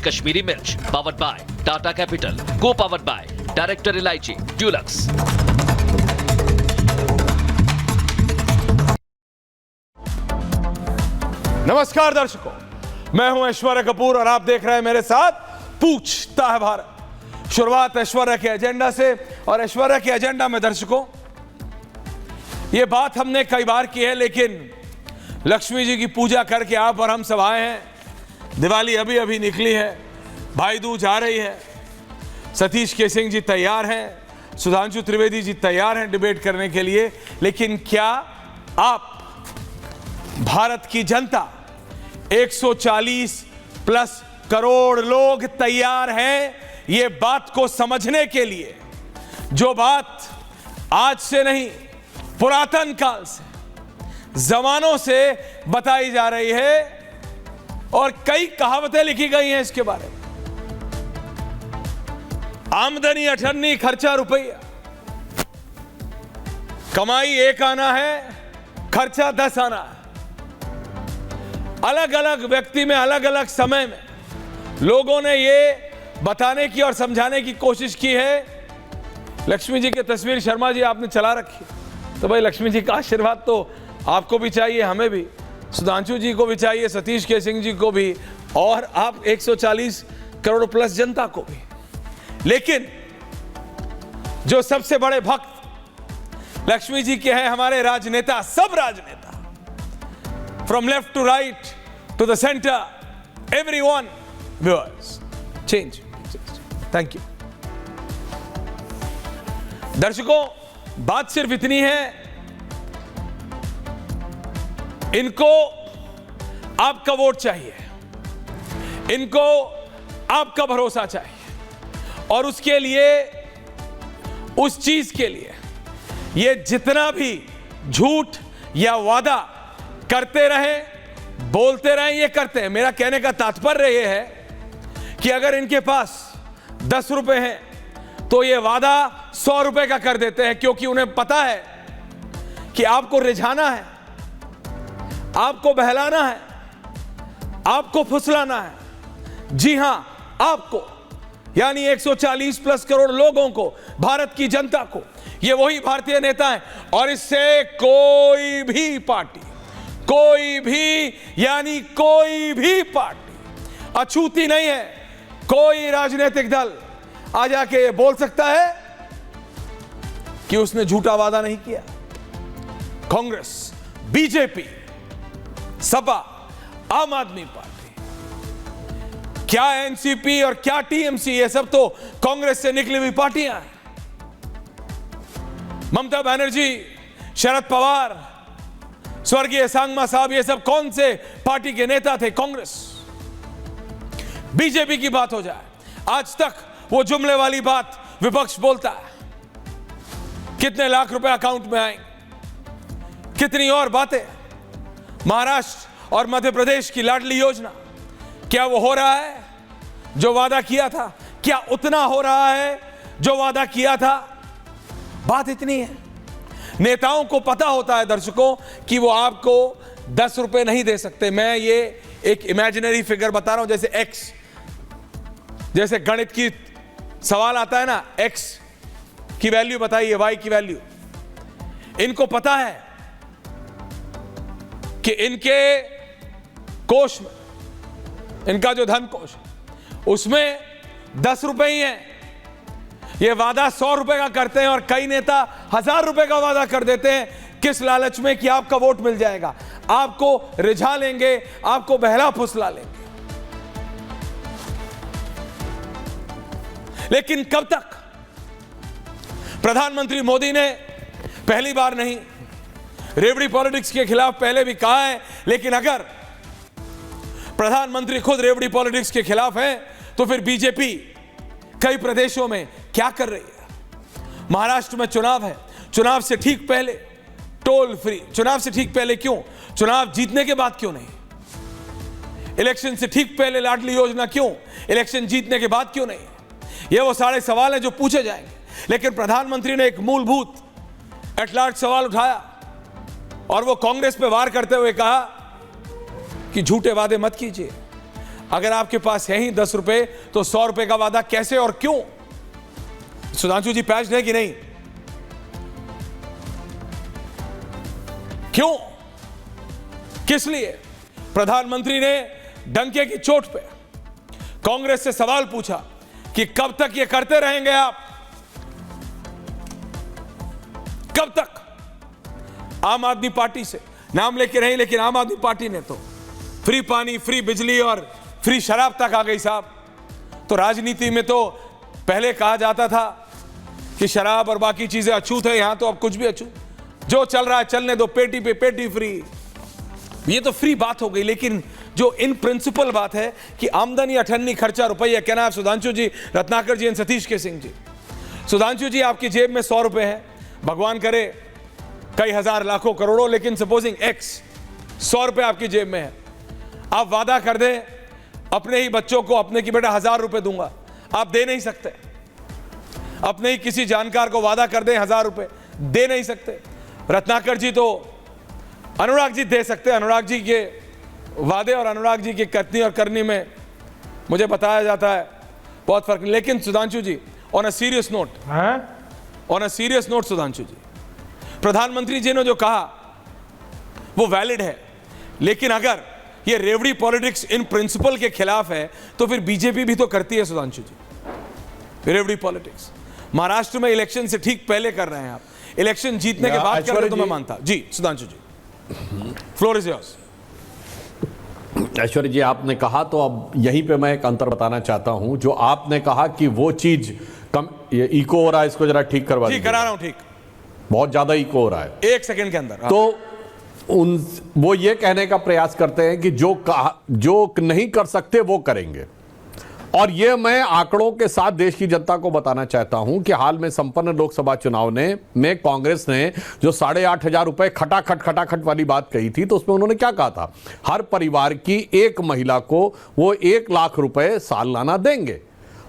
कश्मीरी मिर्च, powered by Tata capital, को powered by director इलायची, ड्यूलक्स। नमस्कार दर्शकों, मैं हूं ऐश्वर्या कपूर और आप देख रहे हैं मेरे साथ पूछता है भारत। शुरुआत ऐश्वर्या के एजेंडा से, और ऐश्वर्या के एजेंडा में दर्शकों ये बात हमने कई बार की है, लेकिन लक्ष्मी जी की पूजा करके आप और हम सब आए हैं। दिवाली अभी अभी निकली है, भाई दूज आ रही है, सतीश केसिंग जी तैयार हैं, सुधांशु त्रिवेदी जी तैयार हैं डिबेट करने के लिए। लेकिन क्या आप भारत की जनता 140 प्लस करोड़ लोग तैयार हैं ये बात को समझने के लिए, जो बात आज से नहीं पुरातन काल से, जमानों से बताई जा रही है और कई कहावतें लिखी गई हैं इसके बारे में। आमदनी 98, खर्चा रुपया, कमाई 1 आना है, खर्चा 10 आना है। अलग अलग व्यक्ति में अलग अलग समय में लोगों ने ये बताने की और समझाने की कोशिश की है। लक्ष्मी जी की तस्वीर शर्मा जी आपने चला रखी, तो भाई लक्ष्मी जी का आशीर्वाद तो आपको भी चाहिए, हमें भी, सुधांशु जी को भी चाहिए, सतीश केसिंग जी को भी, और आप 140 करोड़ प्लस जनता को भी। लेकिन जो सबसे बड़े भक्त लक्ष्मी जी के हैं हमारे राजनेता, सब राजनेता, from left to right to the center, everyone, viewers, change. Thank you. दर्शकों, बात सिर्फ इतनी है, इनको आपका वोट चाहिए, इनको आपका भरोसा चाहिए, और उसके लिए, उस चीज के लिए ये जितना भी झूठ या वादा करते रहे, बोलते रहे, ये करते हैं। मेरा कहने का तात्पर्य ये है कि अगर इनके पास 10 रुपए हैं तो ये वादा 100 रुपए का कर देते हैं, क्योंकि उन्हें पता है कि आपको रिझाना है, आपको बहलाना है, आपको फुसलाना है। जी हां, आपको, यानी 140 प्लस करोड़ लोगों को, भारत की जनता को। ये वही भारतीय नेता हैं, और इससे कोई भी पार्टी, कोई भी, यानी कोई भी पार्टी अछूती नहीं है। कोई राजनीतिक दल आ जाके ये बोल सकता है कि उसने झूठा वादा नहीं किया। कांग्रेस, बीजेपी, सपा, आम आदमी पार्टी, क्या एनसीपी और क्या टीएमसी, ये सब तो कांग्रेस से निकली हुई पार्टियां हैं। ममता बनर्जी, शरद पवार, स्वर्गीय सांगमा साहब, ये सब कौन से पार्टी के नेता थे? कांग्रेस। बीजेपी की बात हो जाए, आज तक वो जुमले वाली बात विपक्ष बोलता है, कितने लाख रुपए अकाउंट में आए, कितनी और बातें। महाराष्ट्र और मध्य प्रदेश की लाडली योजना, क्या वो हो रहा है जो वादा किया था? क्या उतना हो रहा है जो वादा किया था? बात इतनी है। नेताओं को पता होता है दर्शकों कि वो आपको 10 रुपए नहीं दे सकते। मैं ये एक इमेजिनरी फिगर बता रहा हूं, जैसे एक्स, जैसे गणित की सवाल आता है ना, एक्स की वैल्यू बताइए, वाई की वैल्यू। इनको पता है कि इनके कोष में, इनका जो धन कोष है, उसमें 10 रुपए ही है। ये वादा 100 रुपए का करते हैं, और कई नेता 1000 रुपए का वादा कर देते हैं। किस लालच में? कि आपका वोट मिल जाएगा, आपको रिझा लेंगे, आपको बहला फुसला लेंगे। लेकिन कब तक? प्रधानमंत्री मोदी ने पहली बार नहीं, रेवड़ी पॉलिटिक्स के खिलाफ पहले भी कहा है, लेकिन अगर प्रधानमंत्री खुद रेवड़ी पॉलिटिक्स के खिलाफ है, तो फिर बीजेपी कई प्रदेशों में क्या कर रही है? महाराष्ट्र में चुनाव है, चुनाव से ठीक पहले टोल फ्री, चुनाव से ठीक पहले क्यों? चुनाव जीतने के बाद क्यों नहीं? इलेक्शन से ठीक पहले लाडली योजना क्यों? इलेक्शन जीतने के बाद क्यों नहीं? ये वो सारे सवाल हैं जो पूछे जाएंगे। लेकिन प्रधानमंत्री ने एक मूलभूत एट लार्ज सवाल उठाया, और वो कांग्रेस पे वार करते हुए कहा कि झूठे वादे मत कीजिए, अगर आपके पास है ही 10 रुपए तो 100 रुपए का वादा कैसे और क्यों? सुधांशु जी पैच है कि नहीं? क्यों? किस लिए? प्रधानमंत्री ने डंके की चोट पे कांग्रेस से सवाल पूछा कि कब तक ये करते रहेंगे आप? कब तक? आम आदमी पार्टी से नाम लेके नहीं, लेकिन आम आदमी पार्टी ने तो फ्री पानी, फ्री बिजली और फ्री शराब तक आ गई साहब। तो राजनीति में तो पहले कहा जाता था कि शराब और बाकी चीजें अछूत है, यहां तो अब कुछ भी अछूत, जो चल रहा है चलने दो, पेटी पे पेटी फ्री, ये तो फ्री बात हो गई। लेकिन जो इन प्रिंसिपल बात है कि आमदनी 98 खर्चा रुपया, क्या नाम सुधांशु जी, रत्नाकर जी और सतीश के सिंह जी। सुधांशु जी आपकी जेब में 100 रुपए है, भगवान करे कई हजार लाखों करोड़ों, लेकिन सपोजिंग एक्स 100 रुपए आपकी जेब में है, आप वादा कर दें अपने ही बच्चों को, अपने की बेटा 1000 रुपए दूंगा, आप दे नहीं सकते। अपने ही किसी जानकार को वादा कर दें 1000 रुपए, दे नहीं सकते। रत्नाकर जी तो अनुराग जी दे सकते हैं, अनुराग जी के वादे और अनुराग जी की कथनी और करनी में मुझे बताया जाता है बहुत फर्क। लेकिन Sudhanshu ji on a serious note, on a serious note Sudhanshu ji, प्रधानमंत्री जी ने जो कहा वो वैलिड है, लेकिन अगर ये रेवड़ी पॉलिटिक्स इन प्रिंसिपल के खिलाफ है तो फिर बीजेपी भी तो करती है सुधांशु जी रेवड़ी पॉलिटिक्स। महाराष्ट्र में इलेक्शन से ठीक पहले कर रहे हैं आप, इलेक्शन जीतने के बाद कर रहे हैं तो मैं मानता। जी सुधांशु जी, फ्लोर इज योर्स। ऐश्वर्य जी आपने कहा तो अब यहीं पे मैं एक अंतर बताना चाहता हूं। जो आपने कहा कि वो चीज कम, ये इको हो रहा है, इसको जरा ठीक करवा दीजिए। करा रहा हूं, ठीक, बहुत ज्यादा इको हो रहा है, 1 सेकंड के अंदर। तो वो ये कहने का प्रयास करते हैं कि जो नहीं कर सकते वो करेंगे। और ये मैं आंकड़ों के साथ देश की जनता को बताना चाहता हूं कि हाल में संपन्न लोकसभा चुनाव में कांग्रेस ने जो 8,500 रुपए खटाखट वाली बात कही थी, तो उसमें उन्होंने क्या कहा था? हर परिवार की एक महिला को वो 1 लाख रुपए सालाना देंगे।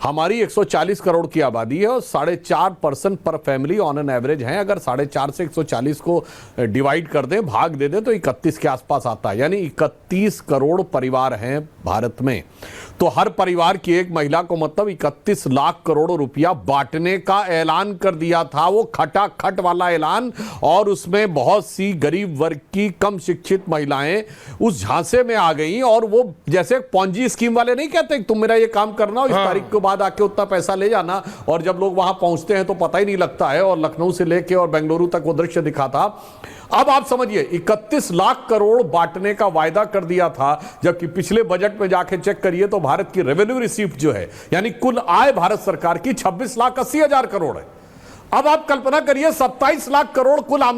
हमारी 140 करोड़ की आबादी है और 4.5% पर फैमिली ऑन एन एवरेज है। अगर 4.5 से 140 को डिवाइड कर दें, भाग दे दें, तो 31 के आसपास आता है, यानी 31 करोड़ परिवार हैं भारत में। तो हर परिवार की एक महिला को मतलब 31 लाख करोड़ रुपया बांटने का ऐलान कर दिया था, वो खटाखट वाला ऐलान। और उसमें बहुत सी गरीब वर्ग की कम शिक्षित महिलाएं उस झांसे में आ गई, और वो जैसे पॉन्जी स्कीम वाले नहीं कहते तुम मेरा ये काम करना और इस तारीख के बाद आके उतना पैसा ले जाना, और जब लोग वहां पहुंचते हैं तो पता ही नहीं लगता है। और लखनऊ से लेके और बेंगलुरु तक वो दृश्य दिखा था। अब आप समझिए 31 लाख करोड़ बांटने का वायदा कर दिया था, जबकि पिछले बजट में जाके चेक करिए तो भारत की रेवेन्यू रिसीप्ट जो है, यानी कुल आय भारत सरकार की 26,80,000 करोड़ है। अब आप कल्पना करिए 27 लाख करोड़ कुल आमदनी